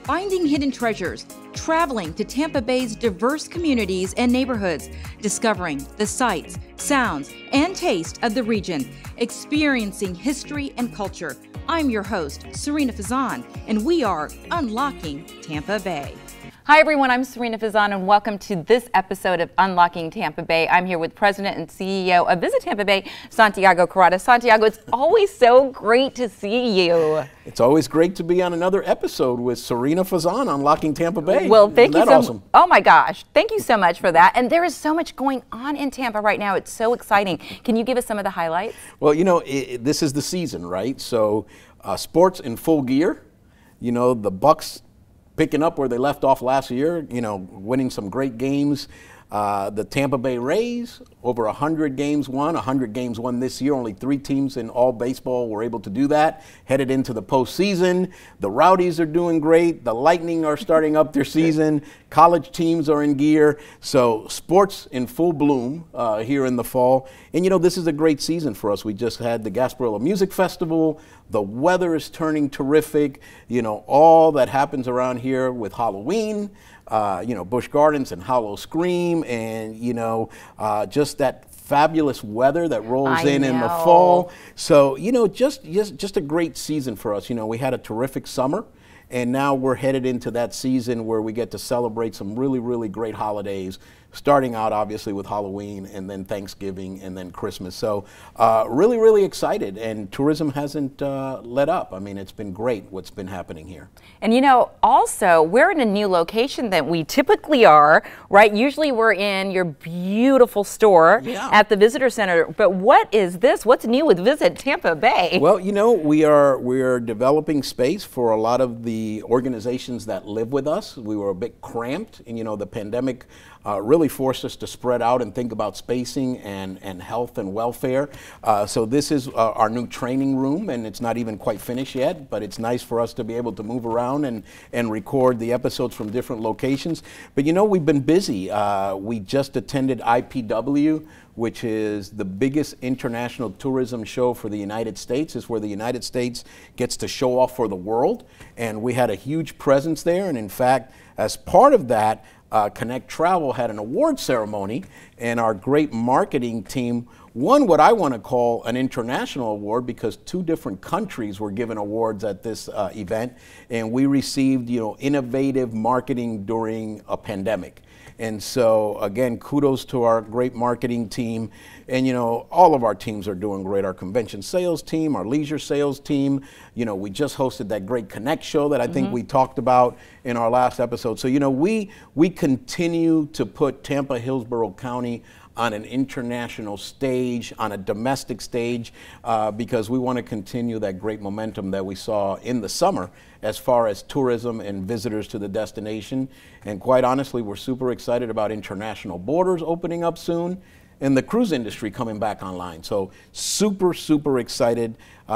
finding hidden treasures, traveling to Tampa Bay's diverse communities and neighborhoods, discovering the sights, sounds, and taste of the region, experiencing history and culture. I'm your host, Serena Fazan, and we are Unlocking Tampa Bay. Hi everyone, I'm Serena Fazan and welcome to this episode of Unlocking Tampa Bay. I'm here with President and CEO of Visit Tampa Bay, Santiago Carrata. Santiago, it's always so great to see you. It's always great to be on another episode with Serena Fazan, Unlocking Tampa Bay. Well, thank you so much. Awesome? Oh my gosh, thank you so much for that. And there is so much going on in Tampa right now. It's so exciting. Can you give us some of the highlights? Well, you know, this is the season, right? So sports in full gear. You know, the Bucks picking up where they left off last year, you know, winning some great games. The Tampa Bay Rays, over 100 games won, 100 games won this year. Only 3 teams in all baseball were able to do that. Headed into the postseason. The Rowdies are doing great. The Lightning are starting up their season. College teams are in gear. So sports in full bloom here in the fall. And, you know, this is a great season for us. We just had the Gasparilla Music Festival. The weather is turning terrific. You know, all that happens around here with Halloween. You know, Busch Gardens and Hollow Scream, and, you know, just that fabulous weather that rolls in the fall. So, you know, just a great season for us. You know, we had a terrific summer, and now we're headed into that season where we get to celebrate some really, really great holidays, starting out obviously with Halloween and then Thanksgiving and then Christmas. So really, really excited, and tourism hasn't let up. I mean, it's been great what's been happening here. And you know, also, we're in a new location that we typically are, right? Usually we're in your beautiful store at the Visitor Center. But what is this? What's new with Visit Tampa Bay? Well, you know, we are developing space for a lot of the organizations that live with us. We were a bit cramped, and, you know, the pandemic really forced us to spread out and think about spacing and health and welfare. So this is our new training room, and it's not even quite finished yet, but it's nice for us to be able to move around and record the episodes from different locations. But, you know, we've been busy. We just attended IPW, which is the biggest international tourism show for the United States. It's where the United States gets to show off for the world. And we had a huge presence there. And in fact, as part of that, Connect Travel had an award ceremony, and our great marketing team won what I want to call an international award, because 2 different countries were given awards at this event, and we received, you know, innovative marketing during a pandemic. And so, again, kudos to our great marketing team. And, you know, all of our teams are doing great. Our convention sales team, our leisure sales team. You know, we just hosted that great Connect show that I think we talked about in our last episode. So, you know, we continue to put Tampa Hillsborough County on an international stage, on a domestic stage, because we want to continue that great momentum that we saw in the summer as far as tourism and visitors to the destination. And quite honestly, we're super excited about international borders opening up soon and the cruise industry coming back online. So super, super excited,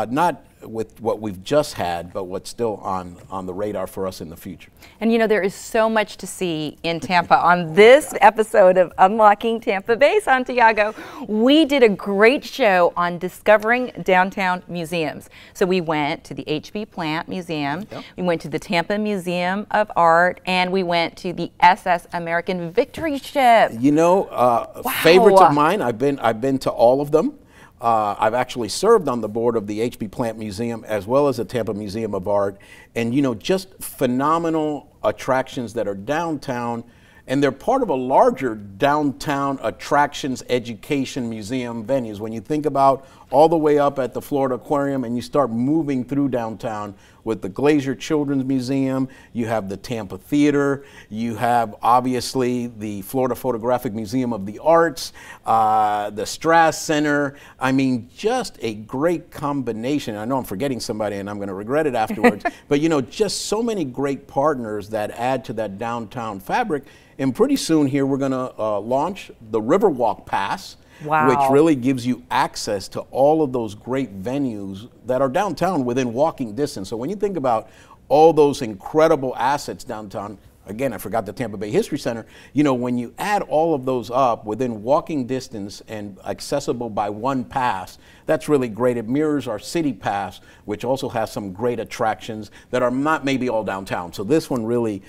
not with what we've just had, but what's still on the radar for us in the future. And you know, there is so much to see in Tampa. On this episode of Unlocking Tampa Bay, Santiago, we did a great show on discovering downtown museums. So we went to the H.B. Plant Museum, we went to the Tampa Museum of Art, and we went to the USS American Victory ship. You know, favorites of mine, I've been to all of them. I've actually served on the board of the H.B. Plant Museum as well as the Tampa Museum of Art. And, you know, just phenomenal attractions that are downtown, and they're part of a larger downtown attractions education museum venues. When you think about all the way up at the Florida Aquarium and you start moving through downtown with the Glazier Children's Museum, you have the Tampa Theater, you have obviously the Florida Photographic Museum of the Arts, the Strass Center. I mean, just a great combination. I know I'm forgetting somebody and I'm going to regret it afterwards, but, you know, just so many great partners that add to that downtown fabric. And pretty soon here we're going to launch the Riverwalk Pass, which really gives you access to all of those great venues that are downtown within walking distance. So when you think about all those incredible assets downtown, again, I forgot the Tampa Bay History Center. You know, when you add all of those up within walking distance and accessible by one pass, that's really great. It mirrors our city pass, which also has some great attractions that are not maybe all downtown. So this one really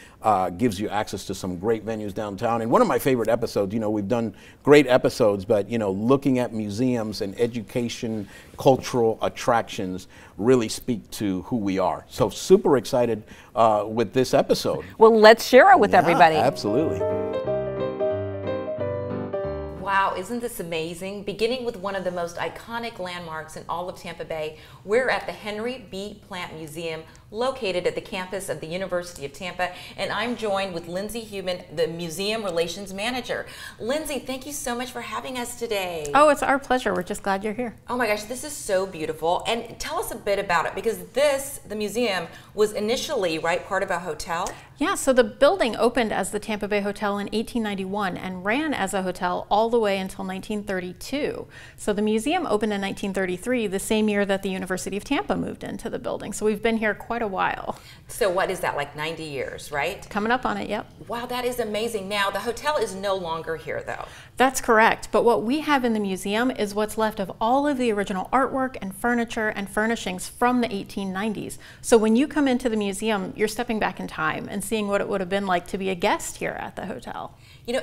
gives you access to some great venues downtown. And one of my favorite episodes, you know, we've done great episodes, but, you know, looking at museums and education, cultural attractions really speak to who we are. So super excited with this episode. Well, let's share it with everybody. Absolutely. Wow, isn't this amazing? Beginning with one of the most iconic landmarks in all of Tampa Bay, we're at the Henry B. Plant Museum, located at the campus of the University of Tampa, and I'm joined with Lindsay Human, the Museum Relations Manager. Lindsay, thank you so much for having us today. Oh, it's our pleasure. We're just glad you're here. Oh my gosh, this is so beautiful. And tell us a bit about it, because the museum was initially, right, part of a hotel? Yeah, so the building opened as the Tampa Bay Hotel in 1891 and ran as a hotel all the way until 1932. So the museum opened in 1933, the same year that the University of Tampa moved into the building. So we've been here quite a while. So what is that, like 90 years, right? Coming up on it, yep. Wow, that is amazing. Now, the hotel is no longer here, though. That's correct, but what we have in the museum is what's left of all of the original artwork and furniture and furnishings from the 1890s. So when you come into the museum, you're stepping back in time and seeing what it would have been like to be a guest here at the hotel. You know,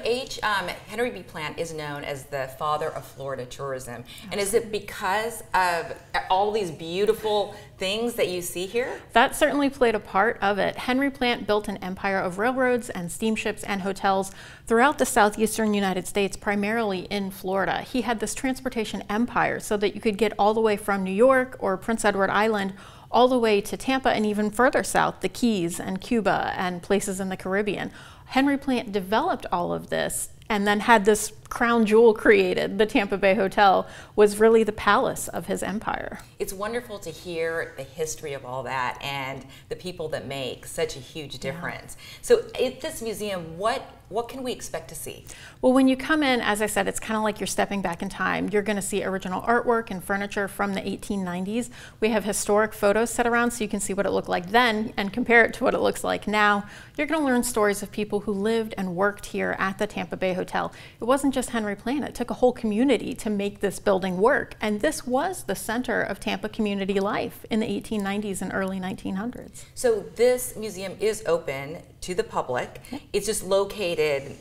Henry B. Plant is known as the father of Florida tourism. And is it because of all these beautiful things that you see here? That certainly played a part of it. Henry Plant built an empire of railroads and steamships and hotels throughout the southeastern United States, primarily in Florida. He had this transportation empire so that you could get all the way from New York or Prince Edward Island all the way to Tampa and even further south, the Keys and Cuba and places in the Caribbean. Henry Plant developed all of this and then had this crown jewel created. The Tampa Bay Hotel was really the palace of his empire. It's wonderful to hear the history of all that and the people that make such a huge difference. Yeah. So at this museum, what can we expect to see? Well, when you come in, as I said, it's kind of like you're stepping back in time. You're going to see original artwork and furniture from the 1890s. We have historic photos set around so you can see what it looked like then and compare it to what it looks like now. You're going to learn stories of people who lived and worked here at the Tampa Bay Hotel. It wasn't just Henry Plant. It took a whole community to make this building work. And this was the center of Tampa community life in the 1890s and early 1900s. So this museum is open to the public. It's just located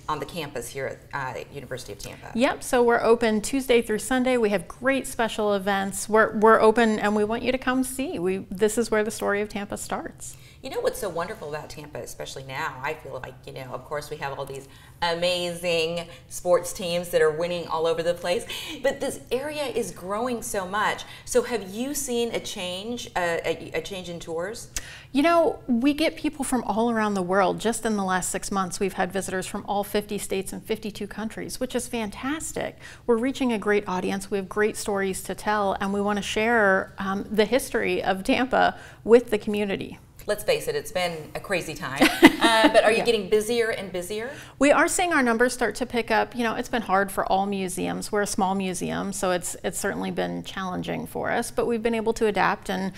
on the campus here at University of Tampa. Yep, so we're open Tuesday through Sunday. We have great special events. We're open and we want you to come see. This is where the story of Tampa starts. You know what's so wonderful about Tampa, especially now, I feel like, you know, of course we have all these amazing sports teams that are winning all over the place, but this area is growing so much. So have you seen a change in tours? You know, we get people from all around the world. Just in the last 6 months, we've had visitors from all 50 states and 52 countries, which is fantastic. We're reaching a great audience. We have great stories to tell, and we want to share the history of Tampa with the community. Let's face it, it's been a crazy time. But are you getting busier and busier? We are seeing our numbers start to pick up. You know, it's been hard for all museums. We're a small museum, so it's certainly been challenging for us, but we've been able to adapt. And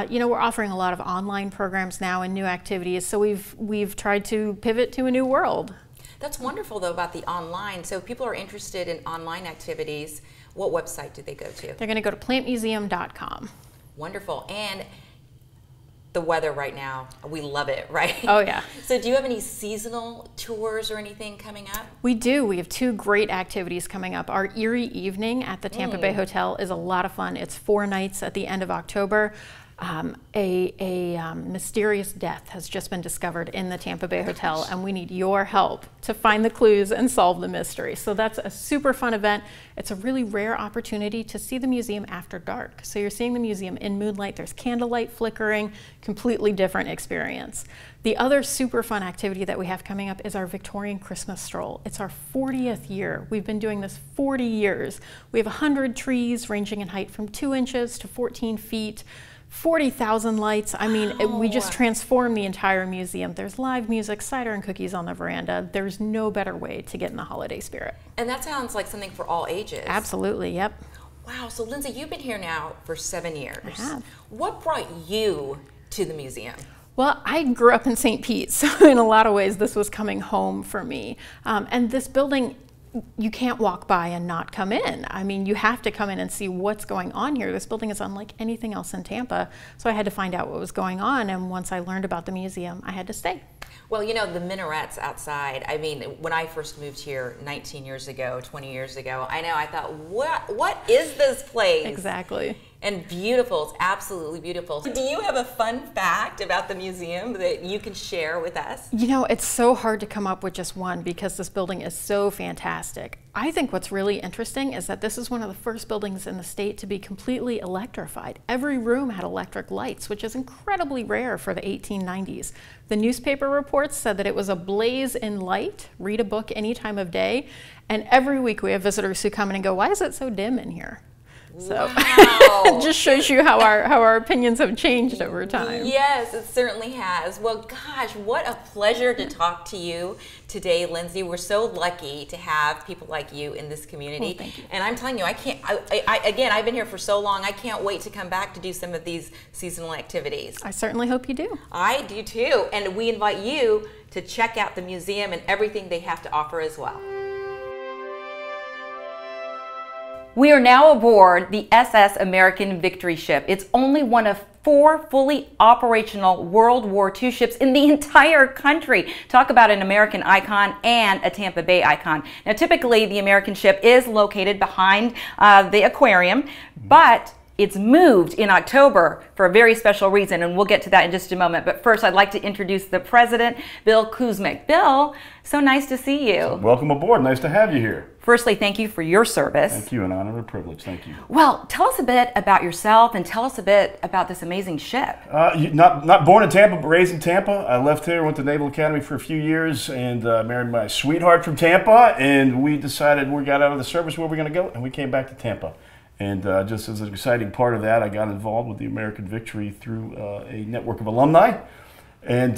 you know, we're offering a lot of online programs now and new activities, so we've tried to pivot to a new world. That's wonderful, though, about the online. So if people are interested in online activities, what website do they go to? They're going to go to plantmuseum.com. Wonderful. And the weather right now, we love it, right? Oh yeah. So do you have any seasonal tours or anything coming up? We do. We have 2 great activities coming up. Our Erie Evening at the Tampa Bay Hotel is a lot of fun. It's 4 nights at the end of October. A mysterious death has just been discovered in the Tampa Bay Hotel, and we need your help to find the clues and solve the mystery. So that's a super fun event. It's a really rare opportunity to see the museum after dark. So you're seeing the museum in moonlight. There's candlelight flickering, completely different experience. The other super fun activity that we have coming up is our Victorian Christmas stroll. It's our 40th year. We've been doing this 40 years. We have 100 trees ranging in height from 2 inches to 14 feet. 40,000 lights. I mean, we just transformed the entire museum. There's live music, cider and cookies on the veranda. There's no better way to get in the holiday spirit. And that sounds like something for all ages. Absolutely, yep. Wow, so Lindsay, you've been here now for 7 years. I have. What brought you to the museum? Well, I grew up in St. Pete, so in a lot of ways this was coming home for me. And this building, you can't walk by and not come in. I mean, you have to come in and see what's going on here. This building is unlike anything else in Tampa, so I had to find out what was going on, and once I learned about the museum, I had to stay. Well, you know, the minarets outside, I mean, when I first moved here 19 years ago, 20 years ago, I thought, what is this place? Exactly. And beautiful, it's absolutely beautiful. Do you have a fun fact about the museum that you can share with us? You know, it's so hard to come up with just one because this building is so fantastic. I think what's really interesting is that this is one of the first buildings in the state to be completely electrified. Every room had electric lights, which is incredibly rare for the 1890s. The newspaper reports said that it was a blaze in light, read a book any time of day, and every week we have visitors who come in and go, why is it so dim in here? So wow. it just shows you how our opinions have changed over time. Yes, it certainly has. Well, gosh, what a pleasure to talk to you today, Lindsay. We're so lucky to have people like you in this community. Well, thank you. And I'm telling you, again, I've been here for so long, I can't wait to come back to do some of these seasonal activities. I certainly hope you do. I do too. And we invite you to check out the museum and everything they have to offer as well. We are now aboard the USS American Victory ship. It's only one of 4 fully operational World War II ships in the entire country. Talk about an American icon and a Tampa Bay icon. Now, typically, the American ship is located behind the aquarium, but it's moved in October for a very special reason, and we'll get to that in just a moment. But first, I'd like to introduce the president, Bill Kuzmic. Bill, so nice to see you. Welcome aboard. Nice to have you here. Firstly, thank you for your service. Thank you. An honor and a privilege. Thank you. Well, tell us a bit about yourself and tell us a bit about this amazing ship. Not born in Tampa, but raised in Tampa. I left here, went to Naval Academy for a few years, and married my sweetheart from Tampa. And we decided we got out of the service where we're going to go, and we came back to Tampa. And just as an exciting part of that, I got involved with the American Victory through a network of alumni. And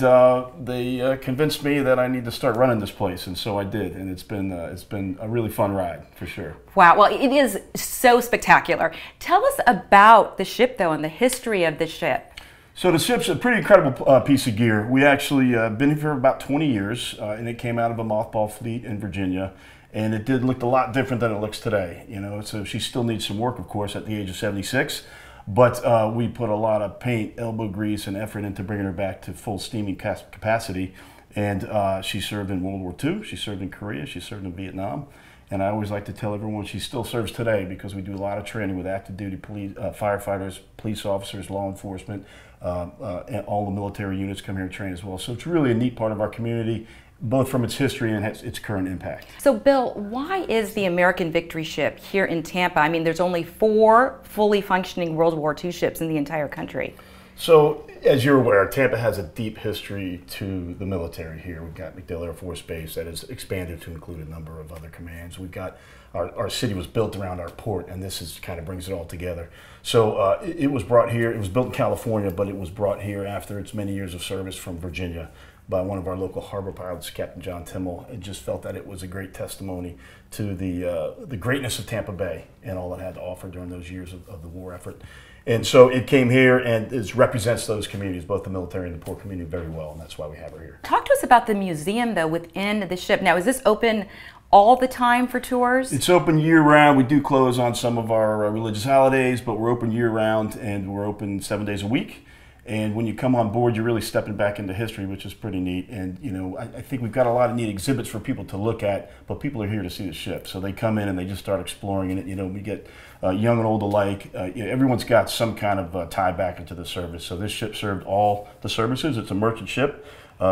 they convinced me that I need to start running this place, and so I did. And it's been a really fun ride, for sure. Wow, well, it is so spectacular. Tell us about the ship, though, and the history of the ship. So the ship's a pretty incredible piece of gear. We actually been here for about 20 years, and it came out of a mothball fleet in Virginia. And it did look a lot different than it looks today. You know, so she still needs some work, of course, at the age of 76. But we put a lot of paint, elbow grease, and effort into bringing her back to full steaming capacity. And she served in World War II, she served in Korea, she served in Vietnam. And I always like to tell everyone she still serves today because we do a lot of training with active duty police, firefighters, police officers, law enforcement, and all the military units come here and train as well. So it's really a neat part of our community, both from its history and its current impact. So Bill, why is the American Victory ship here in Tampa? I mean, there's only 4 fully functioning World War II ships in the entire country. So, as you're aware, Tampa has a deep history to the military here. We've got MacDill Air Force Base that has expanded to include a number of other commands. We've got, our city was built around our port, and this is kind of brings it all together. So it was brought here, it was built in California, but it was brought here after its many years of service from Virginia by one of our local harbor pilots, Captain John Timmel, and just felt that it was a great testimony to the greatness of Tampa Bay and all it had to offer during those years of the war effort. And so it came here and it represents those communities, both the military and the port community, very well, and that's why we have her here. Talk to us about the museum, though, within the ship. Now, is this open all the time for tours? It's open year-round. We do close on some of our religious holidays, but we're open year-round, and we're open 7 days a week. And when you come on board, you're really stepping back into history, which is pretty neat. And, you know, I think we've got a lot of neat exhibits for people to look at, but people are here to see the ship. So they come in and they just start exploring it. You know, we get young and old alike. You know, everyone's got some kind of tie back into the service. So this ship served all the services. It's a merchant ship,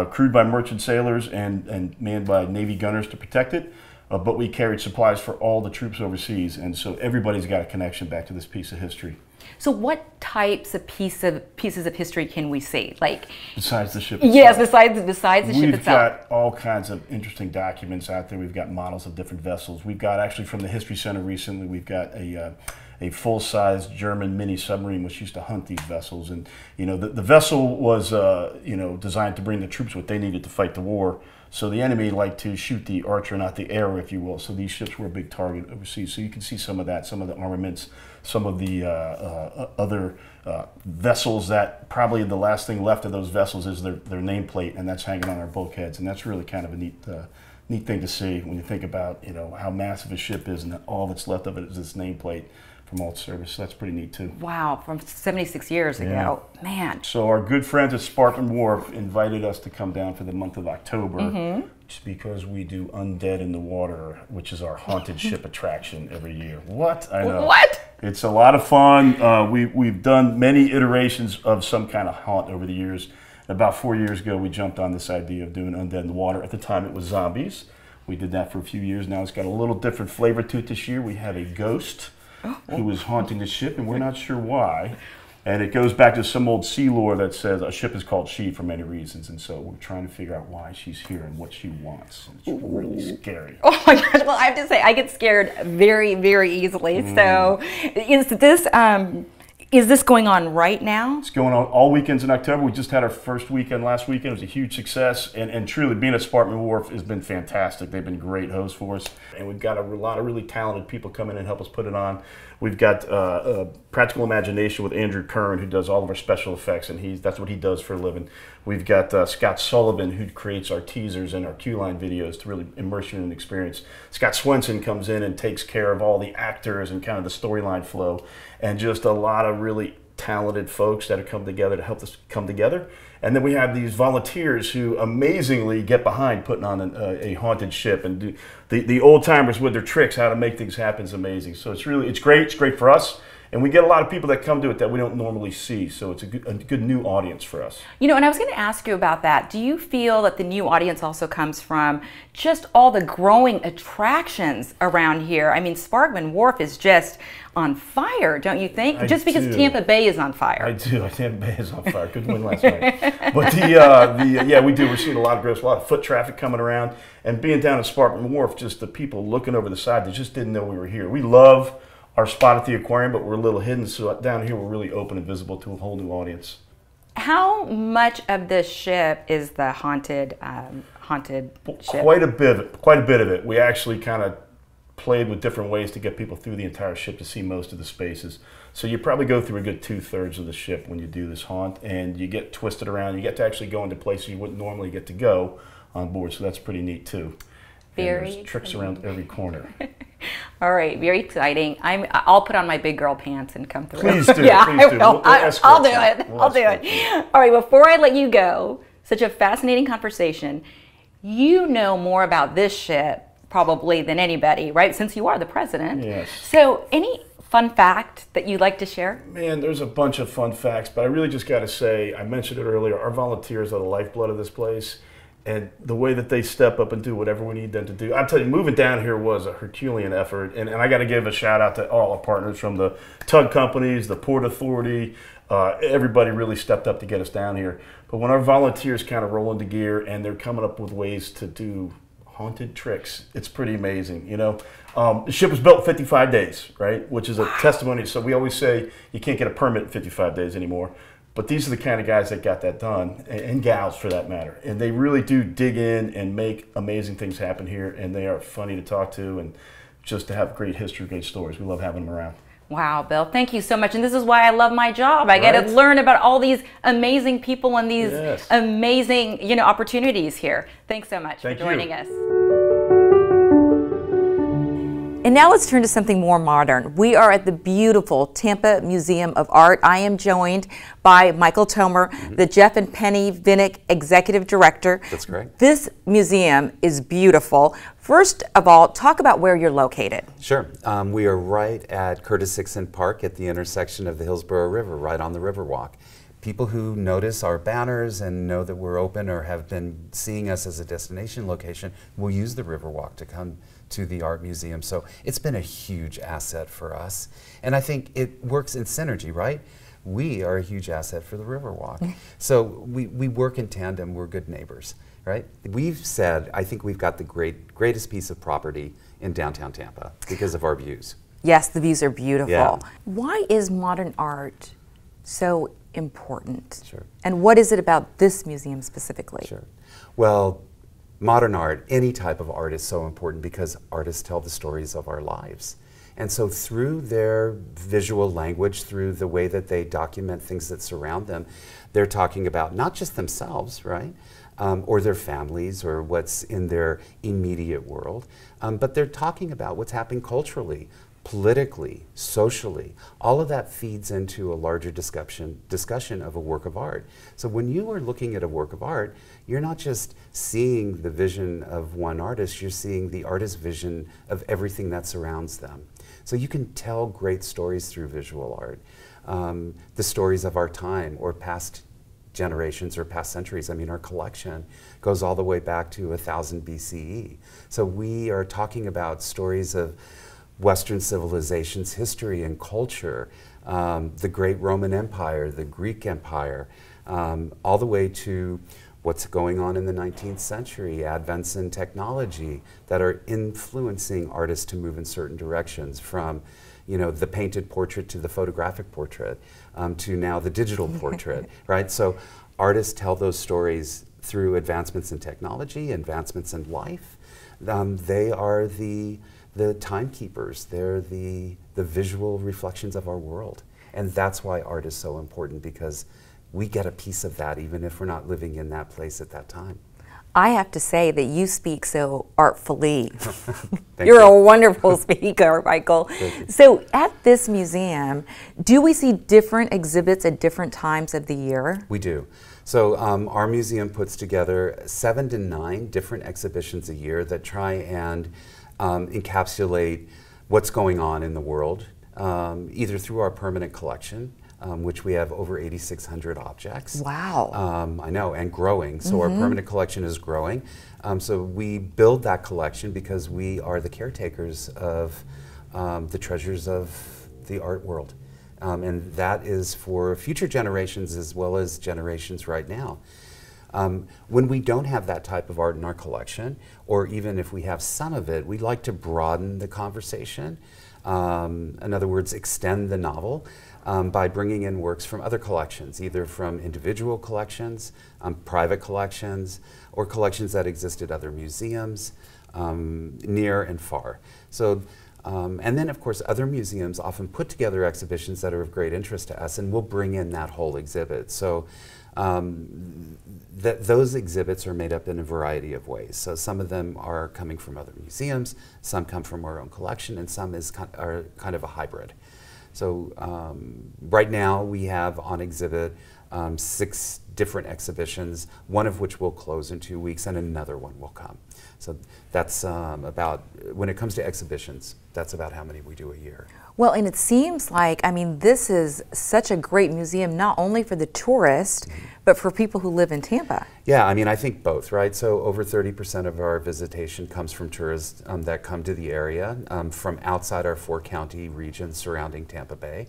crewed by merchant sailors and manned by Navy gunners to protect it. But we carried supplies for all the troops overseas. And so everybody's got a connection back to this piece of history. So what types of pieces of history can we see? Like besides the ship itself? Yes, besides the ship itself. We've got all kinds of interesting documents out there. We've got models of different vessels. We've got, actually from the History Center recently, we've got a a full-size German mini submarine which used to hunt these vessels. And the vessel was designed to bring the troops what they needed to fight the war. So the enemy liked to shoot the archer, not the arrow, if you will. So these ships were a big target overseas. So you can see some of that, some of the armaments, some of the other vessels that probably the last thing left of those vessels is their nameplate, and that's hanging on our bulkheads. And that's really kind of a neat thing to see when you think about how massive a ship is, and that all that's left of it is this nameplate from alt service. So that's pretty neat too. Wow, from 76 years ago. Man. So our good friends at Spartan Wharf invited us to come down for the month of October, just because we do Undead in the Water, which is our haunted ship attraction every year. What? I know. What? It's a lot of fun. We've done many iterations of some kind of haunt over the years. About 4 years ago, we jumped on this idea of doing Undead in the Water. At the time, it was zombies. We did that for a few years. Now it's got a little different flavor to it this year. We have a ghost who is haunting the ship, and we're not sure why. And it goes back to some old sea lore that says a ship is called she for many reasons. And so we're trying to figure out why she's here and what she wants. It's really scary. Oh my gosh, well, I have to say, I get scared very, very easily. So is this going on right now? It's going on all weekends in October. We just had our first weekend last weekend. It was a huge success. And truly, being at Spartan Wharf has been fantastic. They've been great hosts for us. And we've got a lot of really talented people come in and help us put it on. We've got Practical Imagination with Andrew Kern, who does all of our special effects, and that's what he does for a living. We've got Scott Sullivan, who creates our teasers and our Q-line videos to really immerse you in an experience. Scott Swenson comes in and takes care of all the actors and kind of the storyline flow, and just a lot of really talented folks that have come together to help us come together. And then we have these volunteers who amazingly get behind putting on a haunted ship, and do the old timers with their tricks, how to make things happen is amazing. So it's great. It's great for us. And we get a lot of people that come to it that we don't normally see. So it's a good new audience for us. And I was going to ask you about that. Do you feel that the new audience also comes from just all the growing attractions around here? I mean, Spartan Wharf is just on fire, don't you think? Just because Tampa Bay is on fire. I do. Tampa Bay is on fire. Good win last night. But yeah, we do. We're seeing a lot of growth, a lot of foot traffic coming around. And being down at Spartan Wharf, just the people looking over the side, they just didn't know we were here. We love our spot at the aquarium, but we're a little hidden, so down here we're really open and visible to a whole new audience. How much of this ship is the haunted ship? Quite a bit of it. We actually kind of played with different ways to get people through the entire ship to see most of the spaces. So you probably go through a good 2/3 of the ship when you do this haunt, and you get twisted around. You get to actually go into places you wouldn't normally get to go on board, so that's pretty neat too. There's tricks around every corner. All right, very exciting. I'll put on my big girl pants and come through. Please do. Yeah, please do. I'll do it. I'll do it. All right, before I let you go, such a fascinating conversation. You know more about this ship probably than anybody, right? Since you are the president. Yes. So any fun fact that you'd like to share? Man, there's a bunch of fun facts, but I really just got to say, I mentioned it earlier, our volunteers are the lifeblood of this place. And the way that they step up and do whatever we need them to do. I'll tell you, moving down here was a Herculean effort. And I got to give a shout out to all our partners from the tug companies, the Port Authority. Everybody really stepped up to get us down here. But when our volunteers kind of roll into gear and they're coming up with ways to do haunted tricks, it's pretty amazing. The ship was built in 55 days, right? Which is a testimony. So we always say you can't get a permit in 55 days anymore. But these are the kind of guys that got that done, and gals for that matter. And they really do dig in and make amazing things happen here, and they are funny to talk to and just to have great history, great stories. We love having them around. Wow, Bill, thank you so much. And this is why I love my job. I get to learn about all these amazing people and these amazing opportunities here. Thanks so much for joining us. And now let's turn to something more modern. We are at the beautiful Tampa Museum of Art. I am joined by Michael Tomer, the Jeff and Penny Vinnick Executive Director. That's correct. This museum is beautiful. First of all, talk about where you're located. Sure. We are right at Curtis Sixon Park at the intersection of the Hillsborough River, right on the Riverwalk. People who notice our banners and know that we're open or have been seeing us as a destination location will use the Riverwalk to come to the art museum. So it's been a huge asset for us. And I think it works in synergy, right? We are a huge asset for the Riverwalk. So we work in tandem, we're good neighbors, right? We've said, I think we've got the greatest piece of property in downtown Tampa because of our views. Yes, the views are beautiful. Yeah. Why is modern art so important? Sure. And what is it about this museum specifically? Sure. Well, modern art, any type of art, is so important because artists tell the stories of our lives. And so through their visual language, through the way that they document things that surround them, they're talking about not just themselves, right? Or their families or what's in their immediate world, but they're talking about what's happening culturally, politically, socially. All of that feeds into a larger discussion of a work of art. So when you are looking at a work of art, you're not just seeing the vision of one artist, you're seeing the artist's vision of everything that surrounds them. So you can tell great stories through visual art. The stories of our time or past generations or past centuries. I mean, our collection goes all the way back to 1000 BCE. So we are talking about stories of Western civilization's history and culture, the great Roman Empire, the Greek Empire, all the way to what's going on in the 19th century, advents in technology that are influencing artists to move in certain directions, from the painted portrait to the photographic portrait, to now the digital portrait, right? So artists tell those stories through advancements in technology, advancements in life. They are the timekeepers. They're the visual reflections of our world. And that's why art is so important, because we get a piece of that even if we're not living in that place at that time. I have to say that you speak so artfully. You're a wonderful speaker, Michael. So at this museum, do we see different exhibits at different times of the year? We do. So our museum puts together 7 to 9 different exhibitions a year that try and encapsulate what's going on in the world, either through our permanent collection, which we have over 8,600 objects. Wow. I know, and growing. So our permanent collection is growing. So we build that collection because we are the caretakers of the treasures of the art world. And that is for future generations as well as generations right now. When we don't have that type of art in our collection, or even if we have some of it, we like to broaden the conversation. In other words, extend the novel by bringing in works from other collections, either from individual collections, private collections, or collections that exist at other museums, near and far. So, and then, of course, other museums often put together exhibitions that are of great interest to us, and we'll bring in that whole exhibit. So those exhibits are made up in a variety of ways. So some of them are coming from other museums, some come from our own collection, and some are kind of a hybrid. So right now we have on exhibit 6 different exhibitions, one of which will close in 2 weeks and another one will come. So that's about, when it comes to exhibitions, that's about how many we do a year. Well, and it seems like, I mean, this is such a great museum, not only for the tourist, but for people who live in Tampa. Yeah, I mean, I think both, right? So over 30% of our visitation comes from tourists that come to the area from outside our 4-county region surrounding Tampa Bay.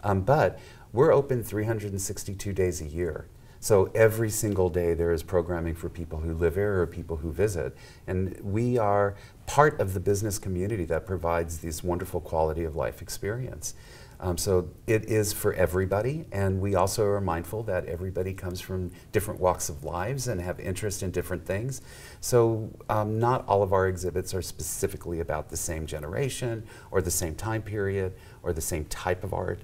But we're open 362 days a year. So every single day there is programming for people who live here or people who visit. And we are part of the business community that provides this wonderful quality of life experience. So it is for everybody, and we also are mindful that everybody comes from different walks of lives and have interest in different things. So not all of our exhibits are specifically about the same generation or the same time period or the same type of art.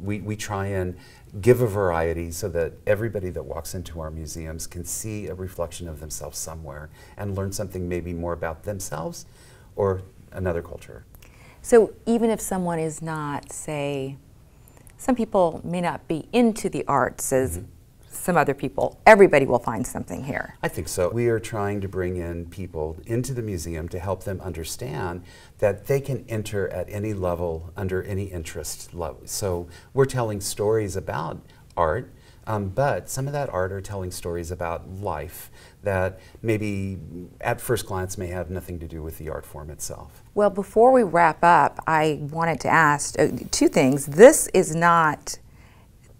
We try and give a variety so that everybody that walks into our museums can see a reflection of themselves somewhere and learn something maybe more about themselves or another culture. So even if someone is not, say, some people may not be into the arts as some other people, everybody will find something here. I think so. We are trying to bring in people into the museum to help them understand that they can enter at any level under any interest level. So we're telling stories about art, but some of that art are telling stories about life that maybe at first glance may have nothing to do with the art form itself. Well, before we wrap up, I wanted to ask 2 things. This is not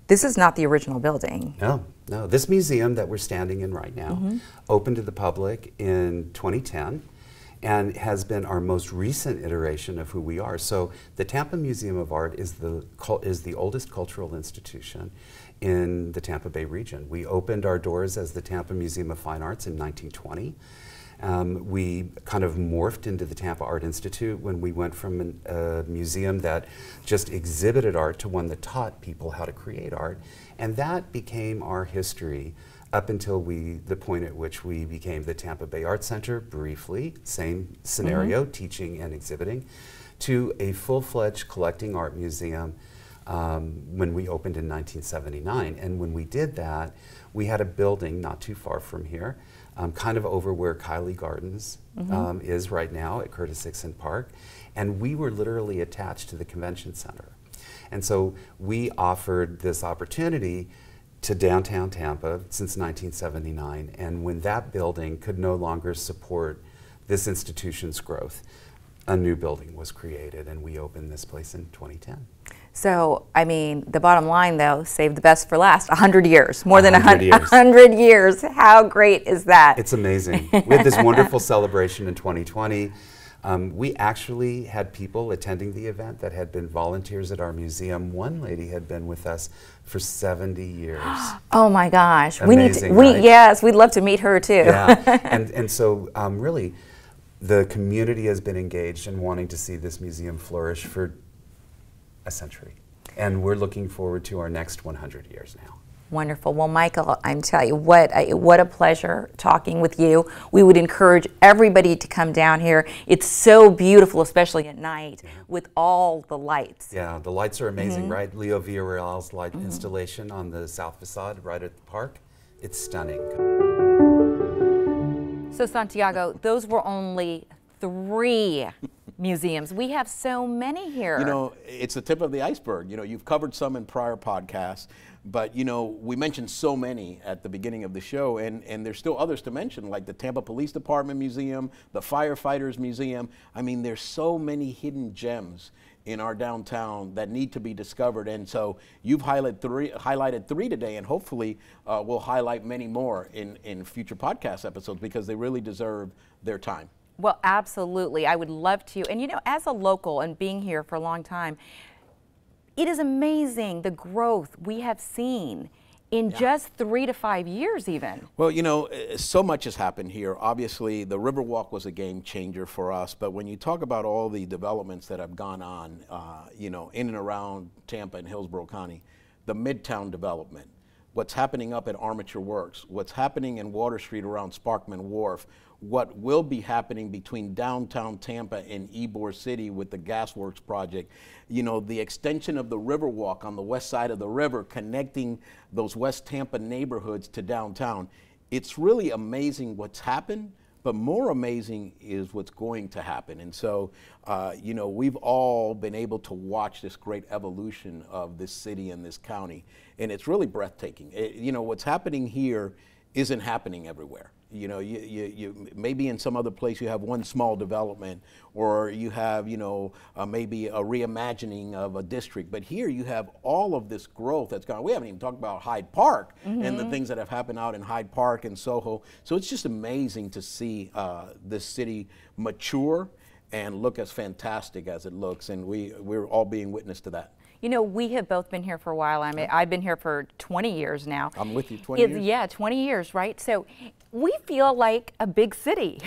the original building. No. This museum that we're standing in right now opened to the public in 2010. and has been our most recent iteration of who we are. So the Tampa Museum of Art is the oldest cultural institution in the Tampa Bay region. We opened our doors as the Tampa Museum of Fine Arts in 1920. We kind of morphed into the Tampa Art Institute when we went from a museum that just exhibited art to one that taught people how to create art. And that became our history up until the point at which we became the Tampa Bay Art Center, briefly, same scenario, teaching and exhibiting, to a full-fledged collecting art museum when we opened in 1979. And when we did that, we had a building not too far from here, kind of over where Kylie Gardens is right now at Curtis Hickson Park. And we were literally attached to the convention center. And so we offered this opportunity to downtown Tampa since 1979. And when that building could no longer support this institution's growth, a new building was created, and we opened this place in 2010. So, I mean, the bottom line, though, save the best for last. 100 years, more than 100 years. 100 years. How great is that? It's amazing. We had this wonderful celebration in 2020. We actually had people attending the event that had been volunteers at our museum. One lady had been with us for 70 years. Oh my gosh. Amazing, we right? Yes, we'd love to meet her too. Yeah, and so really, the community has been engaged in wanting to see this museum flourish for a century. And we're looking forward to our next 100 years now. Wonderful. Well, Michael, I'm telling you, what a pleasure talking with you. We would encourage everybody to come down here. It's so beautiful, especially at night, with all the lights. Yeah, the lights are amazing, right? Leo Villarreal's light installation on the south facade right at the park. It's stunning. So, Santiago, those were only 3 museums. We have so many here. You know, it's the tip of the iceberg. You know, you've covered some in prior podcasts, but, you know, we mentioned so many at the beginning of the show, and there's still others to mention, like the Tampa Police Department Museum, the Firefighters Museum. I mean, there's so many hidden gems in our downtown that need to be discovered. And so you've highlighted 3 today, and hopefully we'll highlight many more in future podcast episodes, because they really deserve their time. Well, absolutely. I would love to. And you know, as a local and being here for a long time, it is amazing the growth we have seen in just 3 to 5 years even. Well, you know, so much has happened here. Obviously, the Riverwalk was a game changer for us, but when you talk about all the developments that have gone on, you know, in and around Tampa and Hillsborough County, the Midtown development, what's happening up at Armature Works, what's happening in Water Street around Sparkman Wharf, what will be happening between downtown Tampa and Ybor City with the Gasworks project, you know, the extension of the Riverwalk on the west side of the river, connecting those West Tampa neighborhoods to downtown. It's really amazing what's happened, but more amazing is what's going to happen. And so, you know, we've all been able to watch this great evolution of this city and this county, and it's really breathtaking. You know, what's happening here isn't happening everywhere. You know, you maybe in some other place you have one small development, or you have, you know, maybe a reimagining of a district. But here you have all of this growth that's gone. We haven't even talked about Hyde Park and the things that have happened out in Hyde Park and Soho. So it's just amazing to see this city mature and look as fantastic as it looks. And we're all being witness to that. You know, we have both been here for a while. I mean, I've been here for 20 years now. I'm with you, 20 years. Yeah, 20 years, right? So we feel like a big city.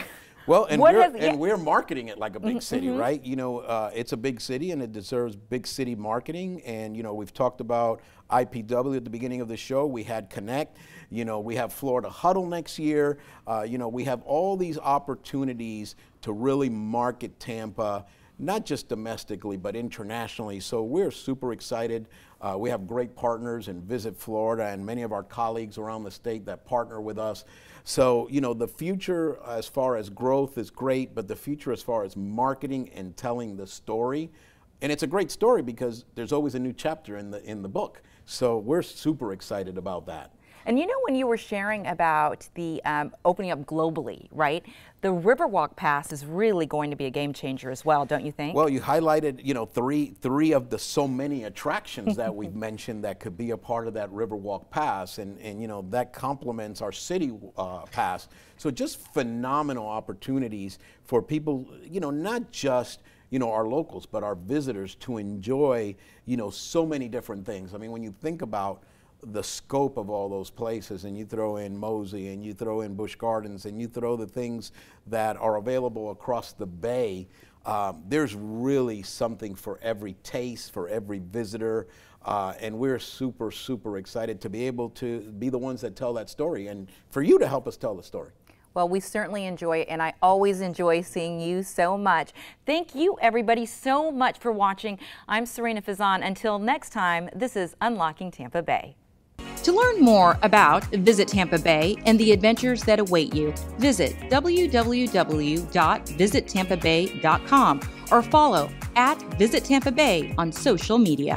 Well, and we're marketing it like a big city, right? You know, it's a big city and it deserves big city marketing. And, you know, we've talked about IPW at the beginning of the show. We had Connect. You know, we have Florida Huddle next year. You know, we have all these opportunities to really market Tampa, not just domestically, but internationally. So we're super excited. We have great partners in Visit Florida and many of our colleagues around the state that partner with us. So, you know, the future as far as growth is great, but the future as far as marketing and telling the story, and it's a great story because there's always a new chapter in the book. So we're super excited about that. And you know, when you were sharing about the opening up globally, right? The Riverwalk Pass is really going to be a game changer as well, don't you think? Well, you highlighted, you know, three of the so many attractions that we've mentioned that could be a part of that Riverwalk Pass, and you know, that complements our city pass. So just phenomenal opportunities for people, you know, not just, you know, our locals, but our visitors to enjoy, you know, so many different things. I mean, when you think about the scope of all those places, and you throw in Mosey, and you throw in Busch Gardens, and you throw the things that are available across the bay, there's really something for every taste, for every visitor, and we're super, super excited to be able to be the ones that tell that story, and for you to help us tell the story. Well, we certainly enjoy it, and I always enjoy seeing you so much. Thank you, everybody, so much for watching. I'm Serena Fazan. Until next time, this is Unlocking Tampa Bay. To learn more about Visit Tampa Bay and the adventures that await you, visit www.visittampabay.com or follow @Visit Tampa Bay on social media.